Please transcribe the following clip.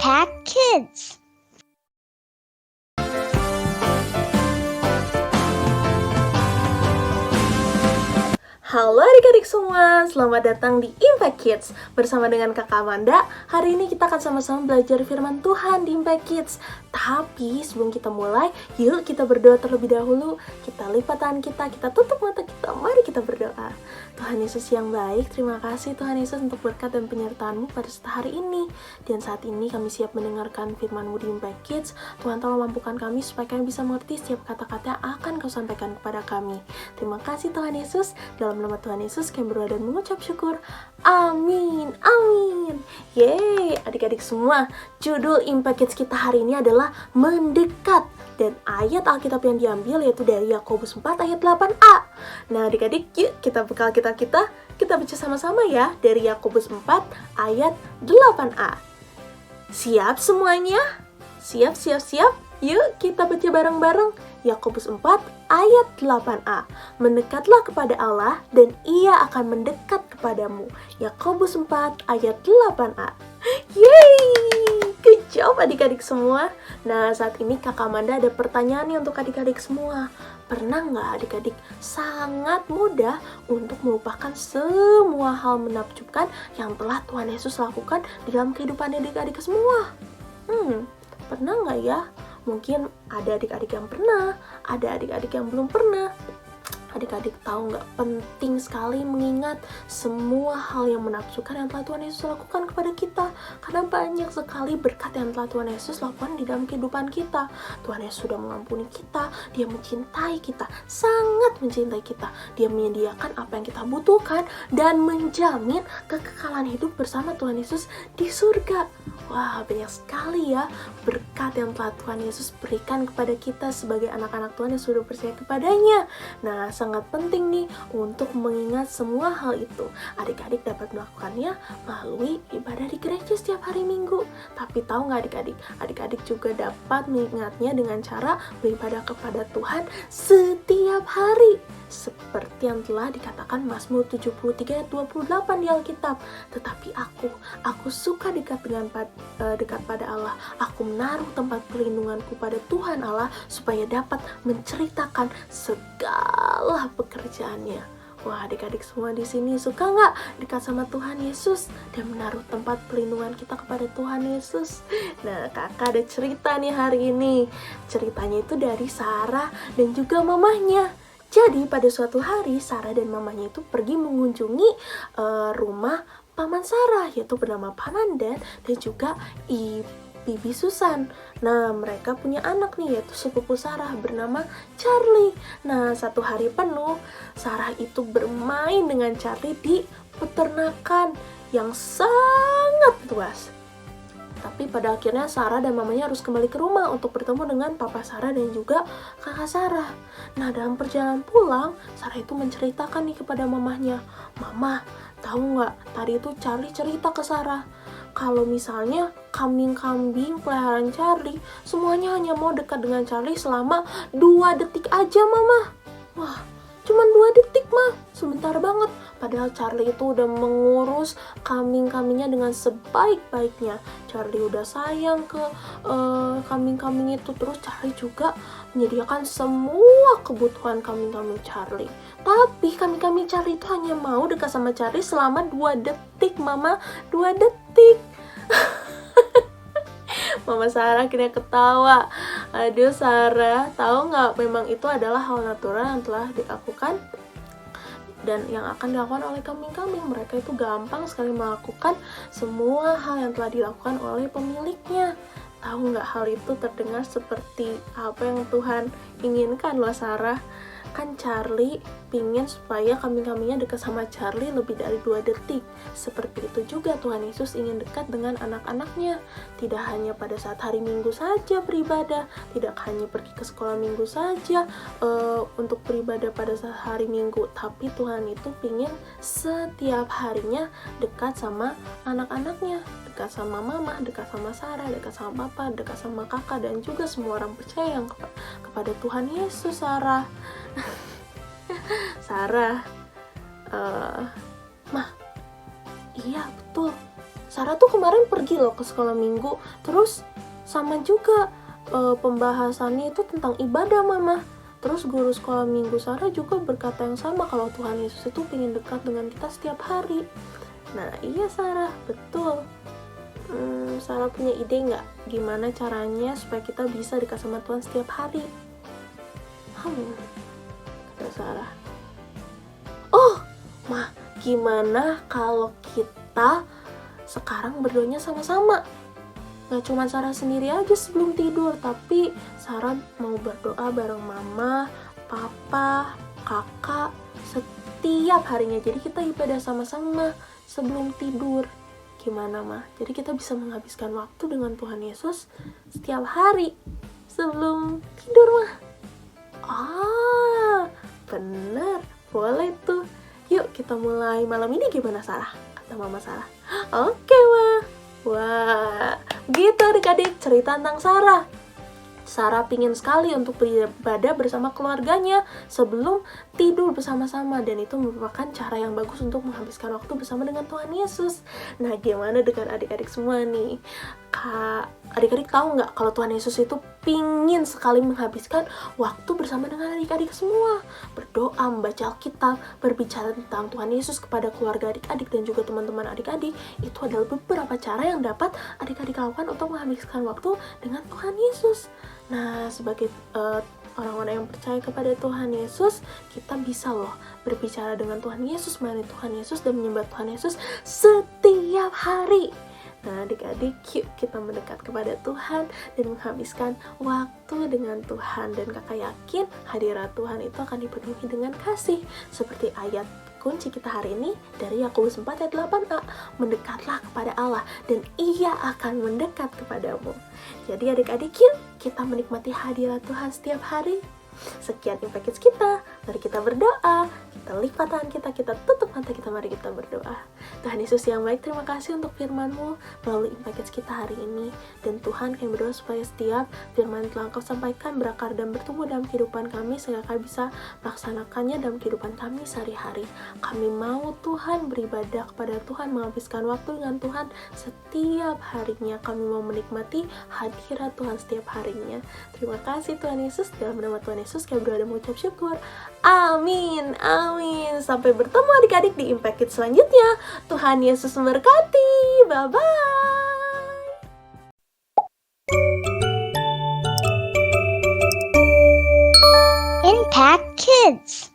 Impact Kids. Halo adik-adik semua, selamat datang di Impact Kids. Bersama dengan Kakak Amanda, hari ini kita akan sama-sama belajar firman Tuhan di Impact Kids. Tapi sebelum kita mulai, yuk kita berdoa terlebih dahulu. Kita lipat tangan kita tutup mata kita, mari kita berdoa. Tuhan Yesus yang baik, terima kasih Tuhan Yesus untuk berkat dan penyertaan-Mu pada hari ini. Dan saat ini kami siap mendengarkan firman-Mu di Impact Kids. Tuhan tolong mampukan kami supaya kami bisa mengerti setiap kata-kata yang akan Kau sampaikan kepada kami. Terima kasih Tuhan Yesus. Dalam nama Tuhan Yesus kami berdoa dan mengucap syukur. Amin, amin. Yeay, adik-adik semua, judul Impact Kids kita hari ini adalah mendekat. Dan ayat Alkitab yang diambil yaitu dari Yakobus 4 ayat 8a. Nah adik-adik, yuk kita bekal kita baca sama-sama ya. Dari Yakobus 4 ayat 8a. Siap semuanya? Siap. Yuk kita baca bareng-bareng. Yakobus 4 ayat 8a. Mendekatlah kepada Allah dan Ia akan mendekat kepadamu. Yakobus 4 ayat 8a. Yeay! Good job adik-adik semua. Nah saat ini Kakak Amanda ada pertanyaan nih untuk adik-adik semua. Pernah nggak adik-adik sangat mudah untuk melupakan semua hal menakjubkan yang telah Tuhan Yesus lakukan di dalam kehidupan adik-adik semua? Pernah nggak ya? Mungkin ada adik-adik yang pernah, ada adik-adik yang belum pernah. Adik-adik tahu nggak, penting sekali mengingat semua hal yang menakjubkan yang telah Tuhan Yesus lakukan kepada kita. Karena banyak sekali berkat yang telah Tuhan Yesus lakukan di dalam kehidupan kita. Tuhan Yesus sudah mengampuni kita, Dia mencintai kita, sangat mencintai kita. Dia menyediakan apa yang kita butuhkan dan menjamin kekekalan hidup bersama Tuhan Yesus di surga. Wah, banyak sekali ya berkat yang telah Tuhan Yesus berikan kepada kita sebagai anak-anak Tuhan yang sudah percaya kepadanya. Nah, sangat penting nih untuk mengingat semua hal itu. Adik-adik dapat melakukannya melalui ibadah di gereja setiap hari Minggu. Tapi tahu nggak adik-adik? Adik-adik juga dapat mengingatnya dengan cara beribadah kepada Tuhan setiap hari. Seperti yang telah dikatakan Mazmur 73 ayat 28 di Alkitab. Tetapi aku suka dekat pada Allah. Aku menaruh tempat perlindunganku pada Tuhan Allah supaya dapat menceritakan segala pekerjaannya. Wah, adik-adik semua di sini suka nggak dekat sama Tuhan Yesus dan menaruh tempat perlindungan kita kepada Tuhan Yesus? Nah, kakak ada cerita nih hari ini. Ceritanya itu dari Sarah dan juga mamahnya. Jadi pada suatu hari Sarah dan mamanya itu pergi mengunjungi rumah paman Sarah, yaitu bernama Panandan dan juga Bibi Susan. Nah mereka punya anak nih, yaitu sepupu Sarah bernama Charlie. Nah satu hari penuh Sarah itu bermain dengan Charlie di peternakan yang sangat luas. Tapi pada akhirnya Sarah dan mamanya harus kembali ke rumah untuk bertemu dengan papa Sarah dan juga kakak Sarah. Nah dalam perjalanan pulang, Sarah itu menceritakan nih kepada mamahnya, "Mama, tahu nggak, tadi itu Charlie cerita ke Sarah, kalau misalnya kambing-kambing peliharaan Charlie, semuanya hanya mau dekat dengan Charlie selama 2 detik aja, Mama." Wah, cuman 2 detik mah, sebentar banget. Padahal Charlie itu udah mengurus kambing-kambingnya dengan sebaik-baiknya. Charlie udah sayang ke kambing-kambing itu. Terus Charlie juga menyediakan semua kebutuhan kambing-kambing Charlie. Tapi kambing-kambing Charlie itu hanya mau dekat sama Charlie selama 2 detik, Mama. 2 detik. Mama Sarah akhirnya ketawa. Aduh Sarah, tahu nggak, memang itu adalah hal natural yang telah dilakukan dan yang akan dilakukan oleh kambing-kambing. Mereka itu gampang sekali melakukan semua hal yang telah dilakukan oleh pemiliknya. Tahu nggak, hal itu terdengar seperti apa yang Tuhan inginkan loh Sarah. Kan Charlie pingin supaya kambing-kambingnya dekat sama Charlie lebih dari 2 detik. Seperti itu juga Tuhan Yesus ingin dekat dengan anak-anaknya. Tidak hanya pada saat hari Minggu saja beribadah, tidak hanya pergi ke sekolah Minggu saja untuk beribadah pada saat hari Minggu, tapi Tuhan itu pingin setiap harinya dekat sama anak-anaknya, dekat sama mama, dekat sama Sarah, dekat sama papa, dekat sama kakak, dan juga semua orang percaya yang kepada Tuhan Yesus. Sarah, Mah, iya betul, Sarah tuh kemarin pergi loh ke sekolah minggu, terus sama juga pembahasannya itu tentang ibadah mama. Terus guru sekolah minggu Sarah juga berkata yang sama kalau Tuhan Yesus itu pengen dekat dengan kita setiap hari. Nah iya Sarah, betul. Sarah punya ide nggak gimana caranya supaya kita bisa dekat sama Tuhan setiap hari? Kata Sarah. Oh, mah gimana kalau kita sekarang berdoanya sama-sama? Gak cuma Sarah sendiri aja sebelum tidur, tapi Sarah mau berdoa bareng mama, papa, kakak setiap harinya. Jadi kita ibadah sama-sama sebelum tidur. Gimana mah? Jadi kita bisa menghabiskan waktu dengan Tuhan Yesus setiap hari sebelum tidur mah. Bener, boleh tuh. Yuk kita mulai malam ini gimana Sarah? Kata mama Sarah. Oke mah. Wah, gitu adik-adik cerita tentang Sarah. Sarah pingin sekali untuk beribadah bersama keluarganya sebelum tidur bersama-sama, dan itu merupakan cara yang bagus untuk menghabiskan waktu bersama dengan Tuhan Yesus. Nah, gimana dengan adik-adik semua nih? Adik-adik tahu nggak kalau Tuhan Yesus itu pingin sekali menghabiskan waktu bersama dengan adik-adik semua, berdoa, membaca Alkitab, berbicara tentang Tuhan Yesus kepada keluarga adik-adik dan juga teman-teman adik-adik. Itu adalah beberapa cara yang dapat adik-adik lakukan untuk menghabiskan waktu dengan Tuhan Yesus. Nah, sebagai orang-orang yang percaya kepada Tuhan Yesus, kita bisa loh berbicara dengan Tuhan Yesus, melayani Tuhan Yesus, dan menyembah Tuhan Yesus setiap hari. Nah, adik-adik, yuk kita mendekat kepada Tuhan dan menghabiskan waktu dengan Tuhan. Dan kakak yakin hadirat Tuhan itu akan dipenuhi dengan kasih. Seperti ayat kunci kita hari ini dari Yakobus 4 ayat 8a, mendekatlah kepada Allah dan Ia akan mendekat kepadamu. Jadi adik-adik, yuk kita menikmati hadirat Tuhan setiap hari. Sekian Impact Kids kita, mari kita berdoa, kita lipat tangan kita tutup mata kita, mari kita berdoa. Tuhan Yesus yang baik, terima kasih untuk firman-Mu melalui Impact Kids kita hari ini. Dan Tuhan, kami berdoa supaya setiap firman yang telah Engkau sampaikan berakar dan bertumbuh dalam kehidupan kami, sehingga kami bisa melaksanakannya dalam kehidupan kami sehari-hari. Kami mau Tuhan beribadah kepada Tuhan, menghabiskan waktu dengan Tuhan setiap harinya. Kami mau menikmati hadirat Tuhan setiap harinya. Terima kasih Tuhan Yesus, dalam nama Tuhan Yesus kami berdoa dan mengucap syukur. Amin, amin. Sampai bertemu adik-adik di Impact Kids selanjutnya. Tuhan Yesus memberkati. Bye-bye. Impact Kids.